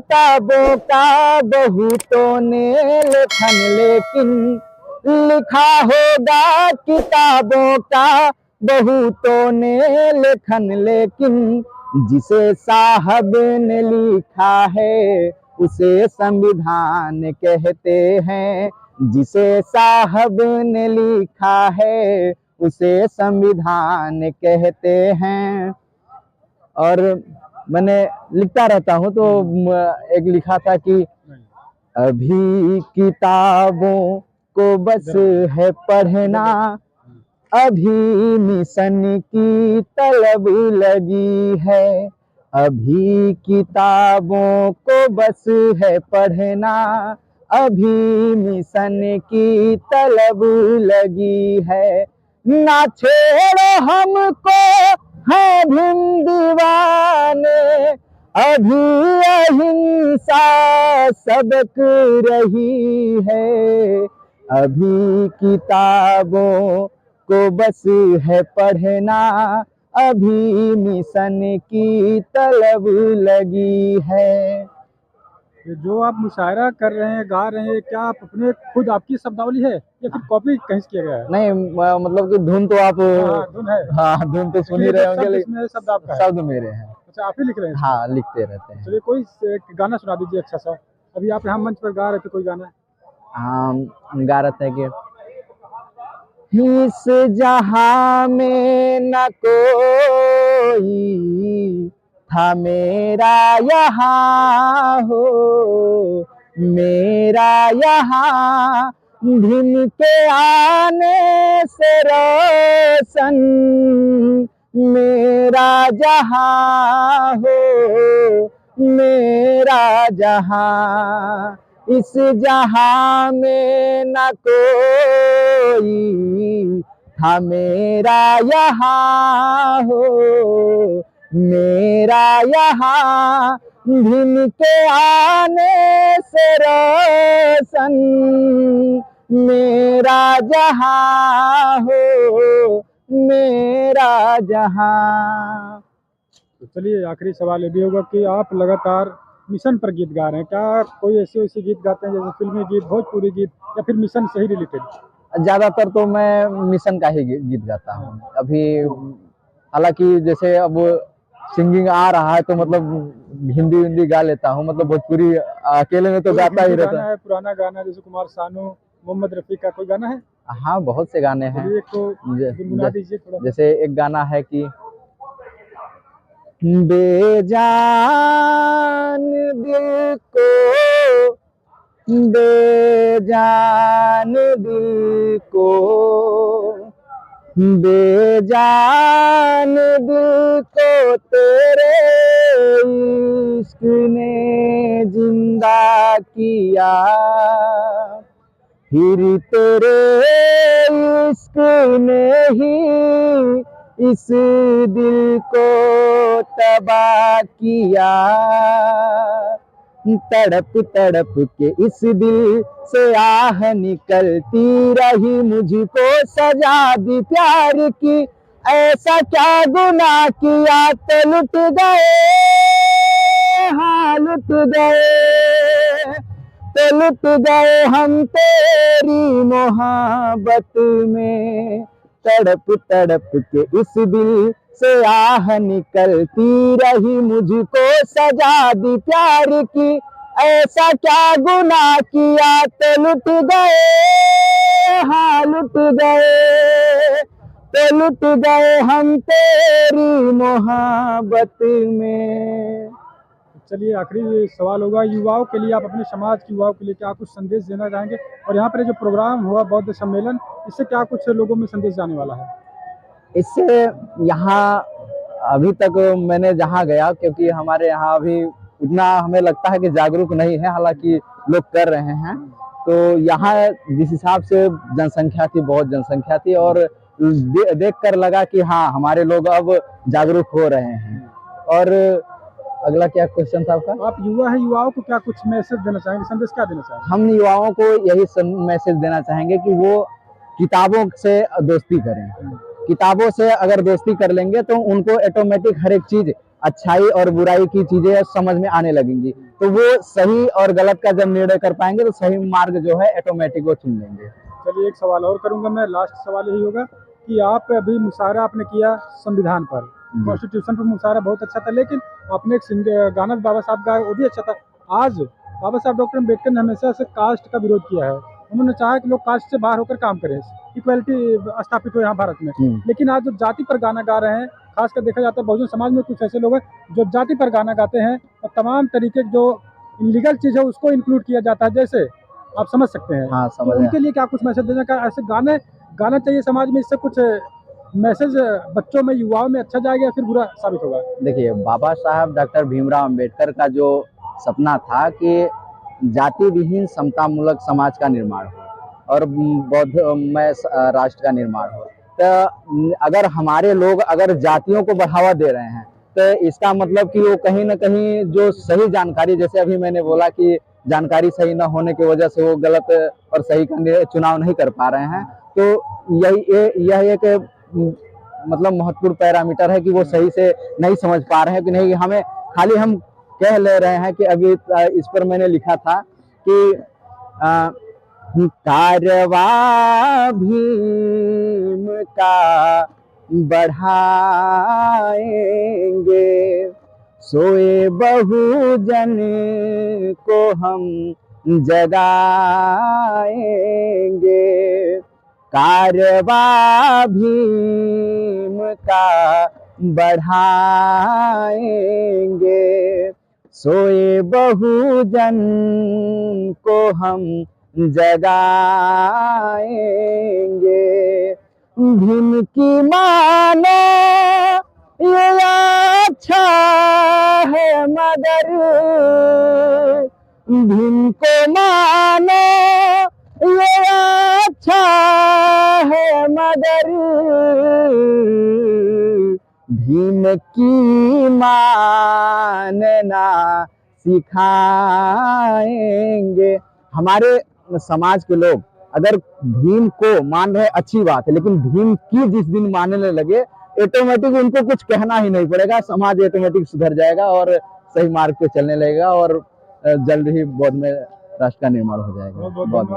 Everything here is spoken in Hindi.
किताबों का बहुतों ने लेखन, लेकिन लिखा होगा किताबों का बहुतों ने लेखन, लेकिन जिसे साहब ने लिखा है उसे संविधान कहते हैं। जिसे साहब ने लिखा है उसे संविधान कहते हैं। और मैंने लिखता रहता हूँ तो एक लिखा था कि अभी किताबों को बस है पढ़ना, अभी मिशन की तलब लगी है। अभी किताबों को बस है पढ़ना, अभी मिशन की तलब लगी है। ना छेड़ो हमको है भीम दीवाने, अभी अहिंसा सबक रही है। अभी किताबों को बस है पढ़ना, अभी मिशन की तलब लगी है। जो आप मुशायरा कर रहे हैं, गा रहे हैं, क्या आप अपने खुद आपकी शब्दावली है या फिर कॉपी कहीं से किया गया है? नहीं, मतलब कि धुन तो आप धुन है। हाँ, धुन तो सुन ही रहे होंगे, लेकिन शब्द आपका है? शब्द मेरे हैं। अच्छा, आप ही लिख रहे हैं? हाँ, लिखते रहते हैं। चलिए, कोई एक गाना सुना दीजिए अच्छा सा। अभी आप यहाँ मंच पर गा रहे थे, कोई गाना? हाँ, गा रहे थे कि इस जहां में न कोई था मेरा यहाँ हो, मेरा यहाँ भीम के आने से रोशन, मेरा जहाँ हो, मेरा जहाँ। इस जहां में न कोई था मेरा यहाँ हो, मेरा यहाँ भीम के आने से रोशन, मेरा जहाँ हो, मेरा जहाँ। तो चलिए, आखिरी सवाल ये भी होगा कि आप लगातार मिशन पर गीत गा रहे हैं, क्या कोई ऐसे वैसे गीत गाते हैं जैसे फिल्मी गीत, भोजपुरी गीत, या फिर मिशन से ही रिलेटेड? ज्यादातर तो मैं मिशन का ही गीत गाता हूँ अभी। हालांकि जैसे अब सिंगिंग आ रहा है तो मतलब हिंदी हिंदी गा लेता हूँ, मतलब भोजपुरी अकेले में तो गाता ही रहता है। पुराना गाना जैसे कुमार सानू, मोहम्मद रफी का कोई गाना है? हाँ, बहुत से गाने हैं। एक तो गुनगुना दीजिए थोड़ा। जैसे एक गाना है कि बेजान दिल को, बेजान दिल को, बेजान दिल को तेरे इश्क ने जिंदा किया, फिर तेरे इश्क ने ही इस दिल को तबाह किया। तड़प तड़प के इस दिल से आह निकलती रही, मुझको सजा दी प्यार की, ऐसा क्या गुनाह किया तो लुट गए, हाँ लुट गए, तो लुट गए हम तेरी मोहब्बत में। तड़प तड़प के इस दिल से आह निकलती रही, मुझको सजा दी प्यार की, ऐसा क्या गुनाह किया तो लुट गए, हाँ लुट गए, तो लुट गए हम तेरी मोहब्बत में। चलिए, आखिरी सवाल होगा, युवाओं के लिए, आप अपने समाज के युवाओं के लिए क्या कुछ संदेश देना चाहेंगे? और यहाँ पर जो प्रोग्राम हुआ बौद्ध सम्मेलन, इससे क्या कुछ लोगों में संदेश जाने वाला है? इससे यहाँ अभी तक मैंने जहाँ गया, क्योंकि हमारे यहाँ अभी उतना हमें लगता है कि जागरूक नहीं है, हालांकि लोग कर रहे हैं। तो यहाँ जिस हिसाब से जनसंख्या थी, बहुत जनसंख्या थी, और देख कर लगा कि हाँ हमारे लोग अब जागरूक हो रहे हैं। और अगला क्या क्वेश्चन था आपका? आप युवा हैं, युवाओं को क्या कुछ मैसेज देना चाहेंगे, संदेश क्या देना चाहेंगे? हम युवाओं को यही मैसेज देना चाहेंगे कि वो किताबों से दोस्ती करें। किताबों से अगर दोस्ती कर लेंगे तो उनको ऑटोमेटिक हर एक चीज अच्छाई और बुराई की चीजें समझ में आने लगेंगी, तो वो सही और गलत का जब निर्णय कर पाएंगे तो सही मार्ग जो है ऑटोमेटिक वो चुन लेंगे। चलिए एक सवाल और करूंगा मैं, लास्ट सवाल यही होगा कि आप अभी मुशायरा आपने किया संविधान पर, कॉन्स्टिट्यूशन पर मुशायरा बहुत अच्छा था, लेकिन आपने एक गाना बाबा साहब का वो भी अच्छा था। आज बाबा साहब डॉक्टर अम्बेडकर ने हमेशा से कास्ट का विरोध किया है, उन्होंने चाहा कि लोग कास्ट से बाहर होकर काम करें, इक्वलिटी स्थापित हो यहाँ भारत में। लेकिन आज जो जाति पर गाना गा रहे हैं, खासकर देखा जाता है बहुजन समाज में कुछ ऐसे लोग हैं जो जाति पर गाना गाते हैं और तमाम तरीके की जो इलीगल चीज़ है उसको इंक्लूड किया जाता है, जैसे आप समझ सकते हैं। हाँ, तो समझ उनके लिए क्या कुछ मैसेज देना का, ऐसे गाने गाना चाहिए समाज में, इससे कुछ मैसेज बच्चों में युवाओं में अच्छा जाएगा या फिर बुरा साबित होगा? देखिए, बाबा साहब डॉक्टर भीमराव अंबेडकर का जो सपना था कि जाति विहीन समतामूलक समाज का निर्माण हो और बौद्धमय राष्ट्र का निर्माण हो, तो अगर हमारे लोग अगर जातियों को बढ़ावा दे रहे हैं तो इसका मतलब कि वो कहीं ना कहीं जो सही जानकारी, जैसे अभी मैंने बोला कि जानकारी सही न होने की वजह से वो गलत और सही का चुनाव नहीं कर पा रहे हैं, तो यह एक मतलब महत्वपूर्ण पैरामीटर है कि वो सही से नहीं समझ पा रहे हैं कि नहीं। हमें खाली हम कह ले रहे हैं कि अभी इस पर मैंने लिखा था कि कारवा भीम का बढ़ाएंगे, सोए बहुजन को हम जगाएंगे, कारवा भीम का बढ़ाएंगे, सोए बहुजन को हम जगाएंगे, भीम की मानो ये अच्छा है मगर, भीम को मानो ये अच्छा है मगर, भीम की मानना सिखाएंगे। हमारे समाज के लोग अगर भीम को मान रहे अच्छी बात है, लेकिन भीम की जिस दिन मानने लगे ऑटोमेटिक उनको कुछ कहना ही नहीं पड़ेगा, समाज ऑटोमेटिक सुधर जाएगा और सही मार्ग पे चलने लगेगा और जल्द ही बौद्ध में राष्ट्र का निर्माण हो जाएगा। बहुत बहुत